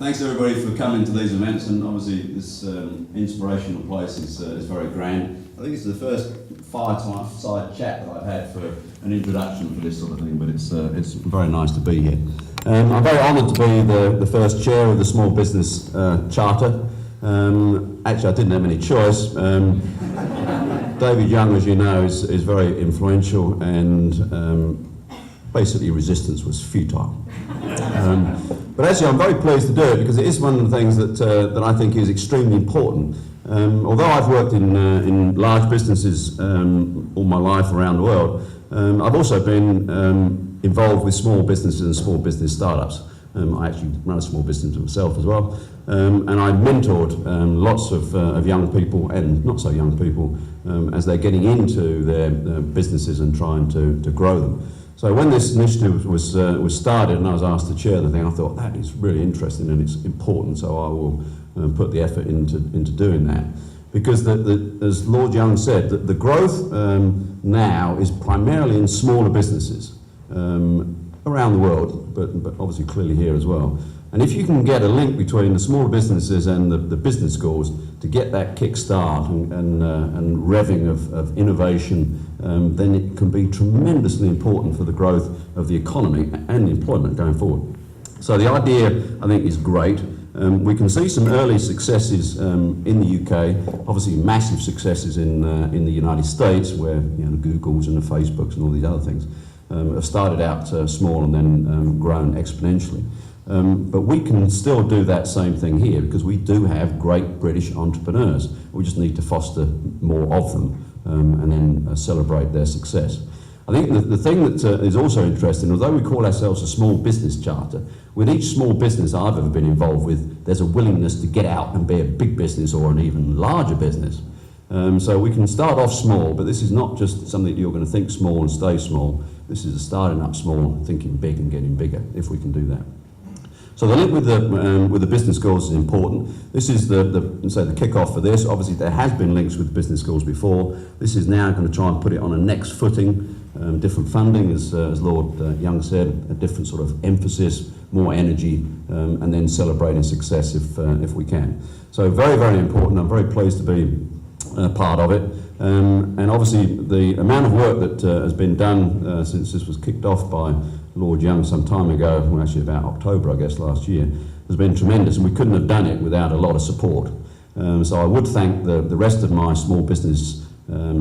Thanks everybody for coming to these events, and obviously this inspirational place is very grand. I think it's the first fireside chat that I've had for an introduction for this sort of thing, but it's very nice to be here. I'm very honoured to be the first chair of the Small Business Charter. Actually, I didn't have any choice. David Young, as you know, is very influential, and basically resistance was futile. But actually I'm very pleased to do it because it is one of the things that I think is extremely important. Although I've worked in large businesses all my life around the world, I've also been involved with small businesses and small business startups. I actually run a small business myself as well, and I mentored lots of young people and not so young people as they're getting into their businesses and trying to grow them. So when this initiative was started and I was asked to chair the thing, I thought that is really interesting and it's important, so I will put the effort into doing that. Because as Lord Young said, the growth now is primarily in smaller businesses around the world, but obviously clearly here as well. And if you can get a link between the smaller businesses and the business schools to get that kick start and revving of innovation, then it can be tremendously important for the growth of the economy and employment going forward. So the idea, I think, is great. We can see some early successes in the UK, obviously massive successes in the United States, where the Googles and the Facebooks and all these other things have started out small and then grown exponentially. But we can still do that same thing here because we do have great British entrepreneurs. We just need to foster more of them and then celebrate their success. I think the thing that is also interesting, although we call ourselves a small business charter, with each small business I've ever been involved with, there's a willingness to get out and be a big business or an even larger business. So we can start off small, but this is not just something that you're going to think small and stay small. This is starting up small, thinking big and getting bigger, if we can do that. So the link with the business schools is important. This is the kick-off for this. Obviously there has been links with business schools before. This is now going to try and put it on a next footing. Different funding, as Lord Young said, a different sort of emphasis, more energy, and then celebrating success if we can. So very, very important. I'm very pleased to be part of it. And obviously the amount of work that has been done since this was kicked off by Lord Young some time ago, well, actually about October I guess last year, has been tremendous, and we couldn't have done it without a lot of support. So I would thank the rest of my small business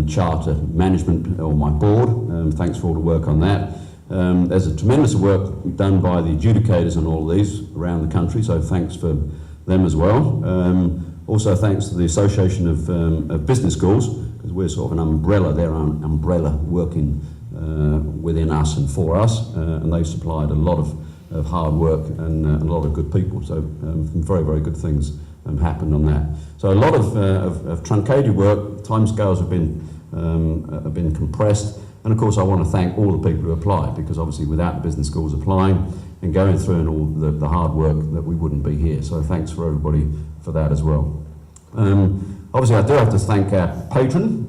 charter management, or my board. Thanks for all the work on that. There's a tremendous work done by the adjudicators on all of these around the country, so thanks for them as well. Also thanks to the Association of Business Schools, because we're sort of an umbrella, they're an umbrella working within us and for us, and they've supplied a lot of hard work and a lot of good people, so some very, very good things happened on that. So a lot of truncated work, timescales have been compressed, and of course I want to thank all the people who applied, because obviously without the business schools applying and going through and all the hard work, that we wouldn't be here. So thanks for everybody for that as well. Obviously I do have to thank our patron,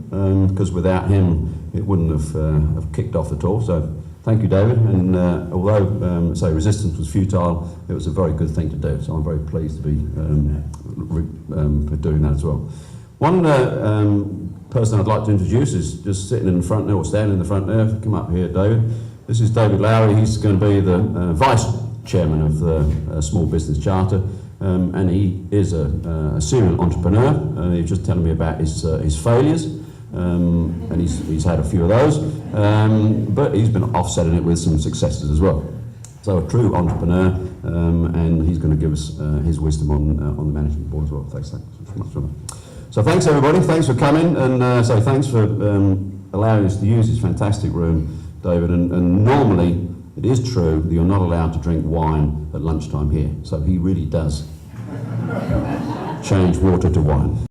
because without him it wouldn't have kicked off at all. So thank you, David. And although say resistance was futile, it was a very good thing to do. So I'm very pleased to be doing that as well. One person I'd like to introduce is just sitting in the front there, or standing in the front there. Come up here, David. This is David Lowry. He's going to be the vice chairman of the Small Business Charter. And he is a serial entrepreneur. He was just telling me about his failures, and he's had a few of those, but he's been offsetting it with some successes as well. So a true entrepreneur, and he's going to give us his wisdom on the management board as well. Thanks so much. So thanks everybody, thanks for coming, and so thanks for allowing us to use this fantastic room, David. And normally it is true that you're not allowed to drink wine at lunchtime here, so he really does change water to wine.